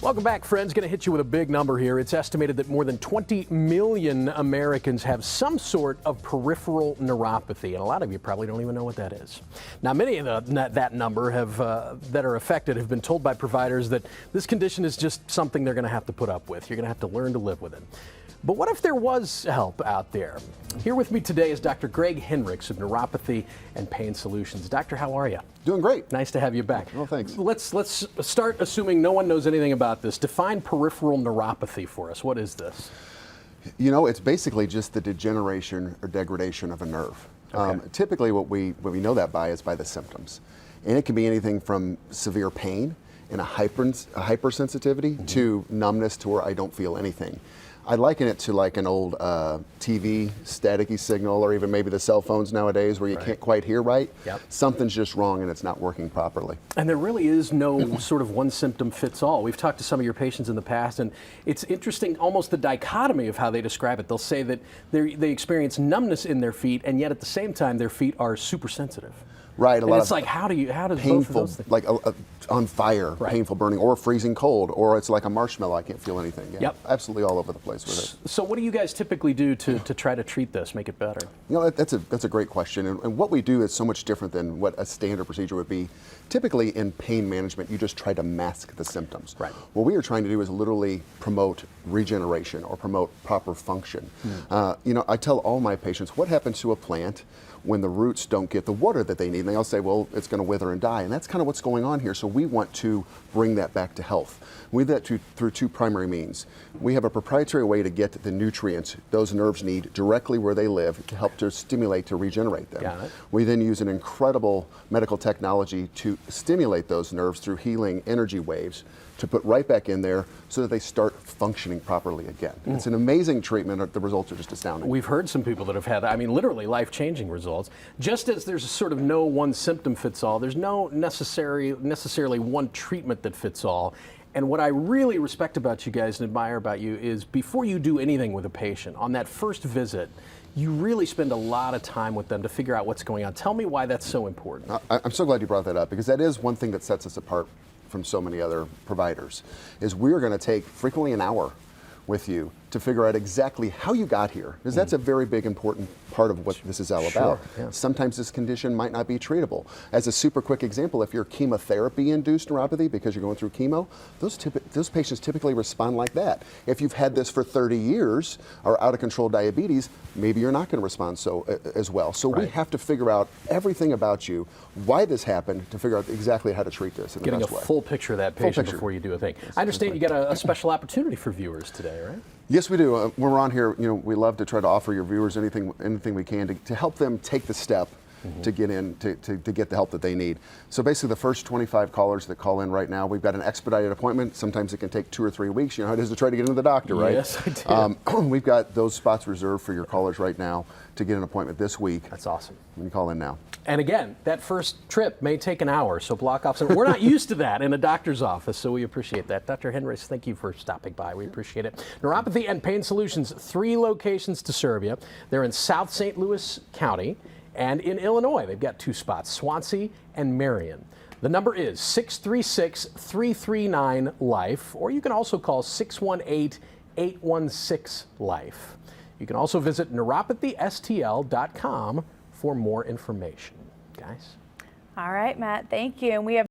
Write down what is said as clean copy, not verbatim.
Welcome back, friends. Going to hit you with a big number here. It's estimated that more than 20 million Americans have some sort of peripheral neuropathy, and a lot of you probably don't even know what that is. Now, many of that number that are affected have been told by providers that this condition is just something they're going to have to put up with. You're going to have to learn to live with it. But what if there was help out there? Here with me today is Dr. Greg Hinrichs of Neuropathy and Pain Solutions. Doctor, how are you? Doing great. Nice to have you back. Well, thanks. Let's start assuming no one knows anything about this. Define peripheral neuropathy for us. What is this? You know, it's basically just the degeneration or degradation of a nerve. Okay. Typically what we know that by is by the symptoms. And it can be anything from severe pain and a hypersensitivity to numbness to where I don't feel anything. I liken it to like an old TV staticky signal, or even maybe the cell phones nowadays where you can't quite hear right. Yep. Something's just wrong and it's not working properly. And there really is no sort of one symptom fits all. We've talked to some of your patients in the past, and it's interesting almost the dichotomy of how they describe it. They'll say that they experience numbness in their feet, and yet at the same time their feet are super sensitive. Right, and it's like, how does both of those things? Like on fire, painful burning, or freezing cold, or it's like a marshmallow, I can't feel anything. Yeah, yep. Absolutely all over the place with it. So what do you guys typically do to try to treat this, make it better? You know, that's a great question, and what we do is so much different than what a standard procedure would be. Typically in pain management, you just try to mask the symptoms. Right. What we are trying to do is literally promote regeneration or promote proper function. You know, I tell all my patients, what happens to a plant when the roots don't get the water that they need? And they all say, well, it's going to wither and die. And that's kind of what's going on here. So we want to bring that back to health. We do that through two primary means. We have a proprietary way to get the nutrients those nerves need directly where they live to help to stimulate, to regenerate them. Got it. We then use an incredible medical technology to stimulate those nerves through healing energy waves to put right back in there so that they start functioning properly again. It's an amazing treatment. The results are just astounding. We've heard some people that have had, I mean, literally life-changing results. Just as there's a sort of no one symptom fits all, there's no necessarily one treatment that fits all. And what I really respect about you guys and admire about you is before you do anything with a patient, on that first visit, you really spend a lot of time with them to figure out what's going on. Tell me why that's so important. I'm so glad you brought that up, because that is one thing that sets us apart from so many other providers, is we're going to take frequently an hour with you to figure out exactly how you got here, because that's a very big important part of what this is all about. Yeah. Sometimes this condition might not be treatable. As a super quick example, if you're chemotherapy-induced neuropathy because you're going through chemo, those patients typically respond like that. If you've had this for 30 years or out-of-control diabetes, maybe you're not going to respond as well. So we have to figure out everything about you, why this happened, to figure out exactly how to treat this in the best way. Getting a full picture of that patient before you do a thing. I understand you got a special opportunity for viewers today, right? Yes, we do. When we're on here, you know, we love to try to offer your viewers anything we can to help them take the step to get in, to get the help that they need. So basically the first 25 callers that call in right now, we've got an expedited appointment. Sometimes it can take 2 or 3 weeks. You know how it is to try to get into the doctor, right? Yes, I do. We've got those spots reserved for your callers right now to get an appointment this week. That's awesome. You can call in now. And again, that first trip may take an hour, so block off some. We're not used to that in a doctor's office, so we appreciate that. Dr. Hinrichs, thank you for stopping by. We appreciate it. Neuropathy and Pain Solutions, 3 locations to serve you. They're in South St. Louis County and in Illinois. They've got 2 spots, Swansea and Marion. The number is 636-339-LIFE, or you can also call 618-816-LIFE. You can also visit neuropathystl.com for more information. Guys? All right, Matt, thank you. And we have